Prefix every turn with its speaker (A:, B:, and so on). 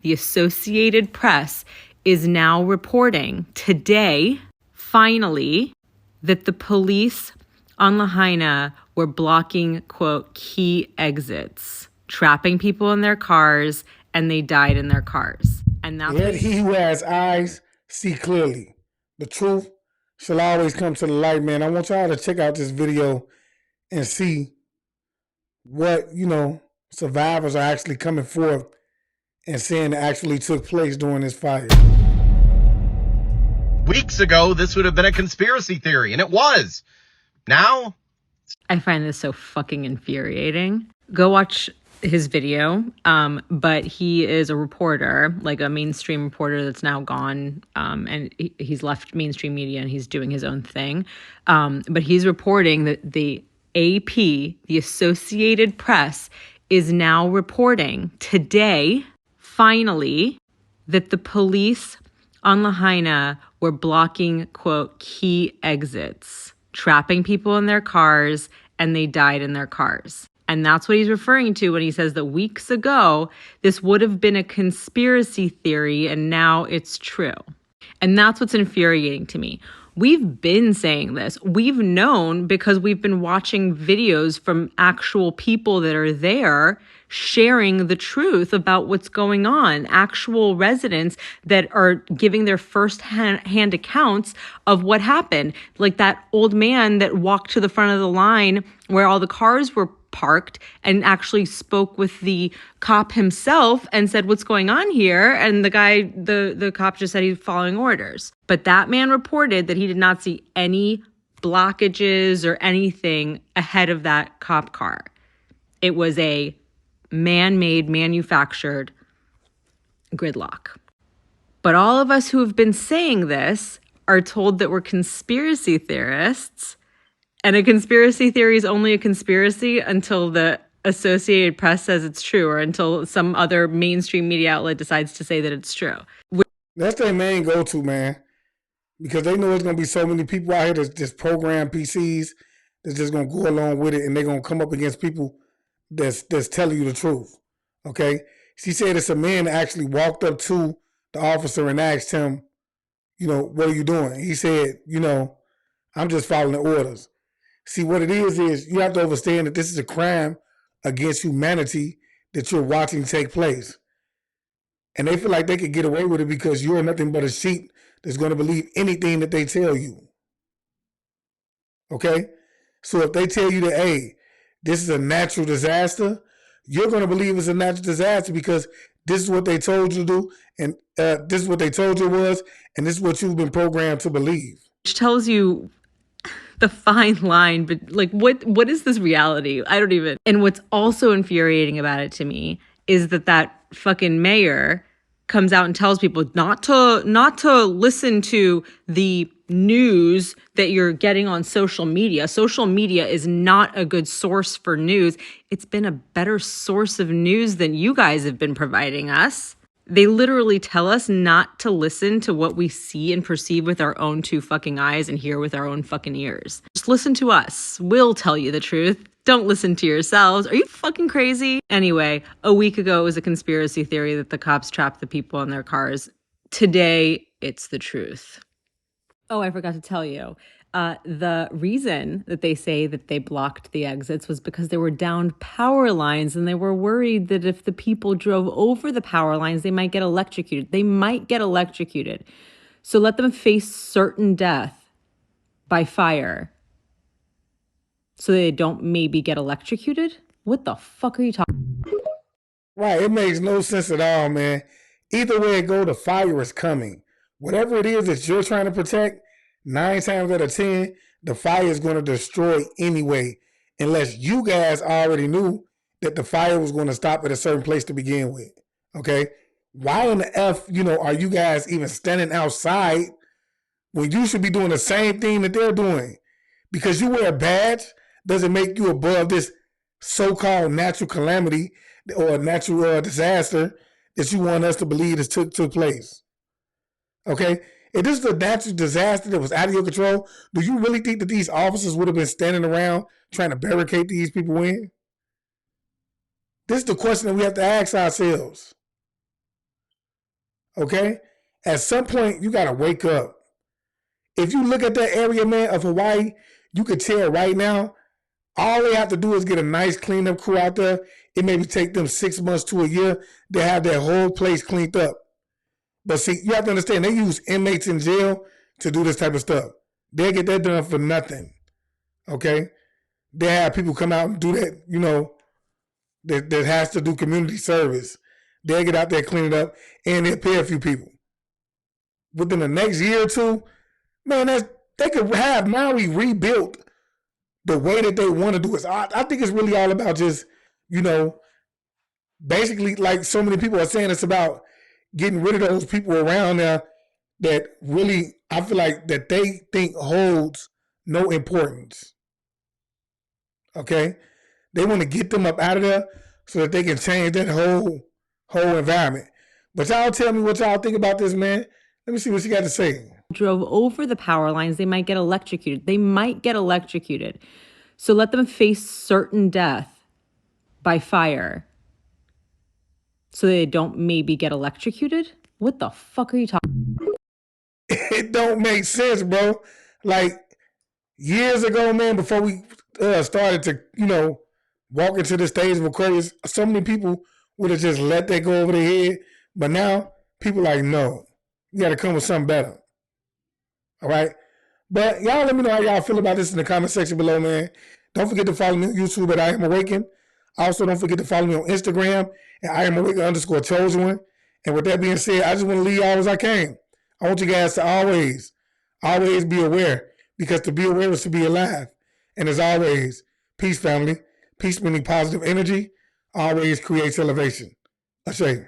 A: the Associated Press is now reporting today, finally, that the police on Lahaina were blocking, quote, key exits, trapping people in their cars, and they died in their cars. And that's
B: Let he who has eyes see clearly. The truth shall always come to the light, man. I want y'all to check out this video and see what, survivors are actually coming forth and saying actually took place during this fire.
C: Weeks ago, this would have been a conspiracy theory, and it was. Now,
A: I find this so fucking infuriating. Go watch his video, but he is a reporter, like a mainstream reporter that's now gone, and he's left mainstream media and he's doing his own thing. But he's reporting that the AP, the Associated Press, is now reporting today, finally, that the police on Lahaina were blocking, quote, key exits, trapping people in their cars, and they died in their cars. And that's what he's referring to when he says that weeks ago, this would have been a conspiracy theory and now it's true. And that's what's infuriating to me. We've been saying this. We've known because we've been watching videos from actual people that are there sharing the truth about what's going on, actual residents that are giving their first-hand accounts of what happened. Like that old man that walked to the front of the line where all the cars were parked and actually spoke with the cop himself and said, what's going on here? And the guy, the cop just said he's following orders. But that man reported that he did not see any blockages or anything ahead of that cop car. It was a man-made, manufactured gridlock. But all of us who have been saying this are told that we're conspiracy theorists. And a conspiracy theory is only a conspiracy until the Associated Press says it's true or until some other mainstream media outlet decides to say that it's true.
B: That's their main go-to, man. Because they know there's going to be so many people out here that's just programmed PCs that's just going to go along with it, and they're going to come up against people that's telling you the truth, okay? She said it's a man that actually walked up to the officer and asked him, what are you doing? He said, I'm just following the orders. See, what it is you have to understand that this is a crime against humanity that you're watching take place. And they feel like they could get away with it because you're nothing but a sheep that's going to believe anything that they tell you. Okay? So if they tell you that, hey, this is a natural disaster, you're going to believe it's a natural disaster because this is what they told you to do, and this is what they told you it was, and this is what you've been programmed to believe.
A: Which tells you the fine line, but like, what is this reality? I don't even. And what's also infuriating about it to me is that fucking mayor comes out and tells people not to listen to the news that you're getting on social media. Social media is not a good source for news. It's been a better source of news than you guys have been providing us. They literally tell us not to listen to what we see and perceive with our own two fucking eyes and hear with our own fucking ears. Just listen to us. We'll tell you the truth. Don't listen to yourselves. Are you fucking crazy? Anyway, a week ago it was a conspiracy theory that the cops trapped the people in their cars. Today, it's the truth. Oh, I forgot to tell you. The reason that they say that they blocked the exits was because there were downed power lines, and they were worried that if the people drove over the power lines, they might get electrocuted. So let them face certain death by fire so they don't maybe get electrocuted? What the fuck are you talking about?
B: Right, it makes no sense at all, man. Either way it go, the fire is coming. Whatever it is that you're trying to protect, 9 times out of 10, the fire is going to destroy anyway, unless you guys already knew that the fire was going to stop at a certain place to begin with, okay? Why in the F, are you guys even standing outside when you should be doing the same thing that they're doing? Because you wear a badge doesn't make you above this so-called natural calamity or natural disaster that you want us to believe this took place, okay? If this is a natural disaster that was out of your control, do you really think that these officers would have been standing around trying to barricade these people in? This is the question that we have to ask ourselves. Okay? At some point, you got to wake up. If you look at that area, man, of Hawaii, you could tell right now, all they have to do is get a nice cleanup crew out there. It maybe take them 6 months to a year to have that whole place cleaned up. But see, you have to understand, they use inmates in jail to do this type of stuff. They get that done for nothing. Okay? They have people come out and do that, you know, that has to do community service. They get out there, clean it up, and they pay a few people. Within the next year or two, man, they could have Maui rebuilt the way that they want to do it. So I think it's really all about just, you know, basically, like so many people are saying, it's about getting rid of those people around there that really, I feel like that they think holds no importance. Okay? They want to get them up out of there so that they can change that whole environment. But y'all tell me what y'all think about this, man. Let me see what you got to say.
A: Drove over the power lines, they might get electrocuted. So let them face certain death by fire so they don't maybe get electrocuted? What the fuck are you talking about?
B: It don't make sense, bro. Like, years ago, man, before we started to, you know, walk into the stage of Aquarius, so many people would have just let that go over their head. But now, people like, no, you got to come with something better. All right? But y'all let me know how y'all feel about this in the comment section below, man. Don't forget to follow me on YouTube at I Am Awakened. Also, don't forget to follow me on Instagram at I Am Awakened _chosen one. And with that being said, I just want to leave y'all as I came. I want you guys to always be aware, because to be aware is to be alive. And as always, peace, family. Peace meaning positive energy always creates elevation. Ashe.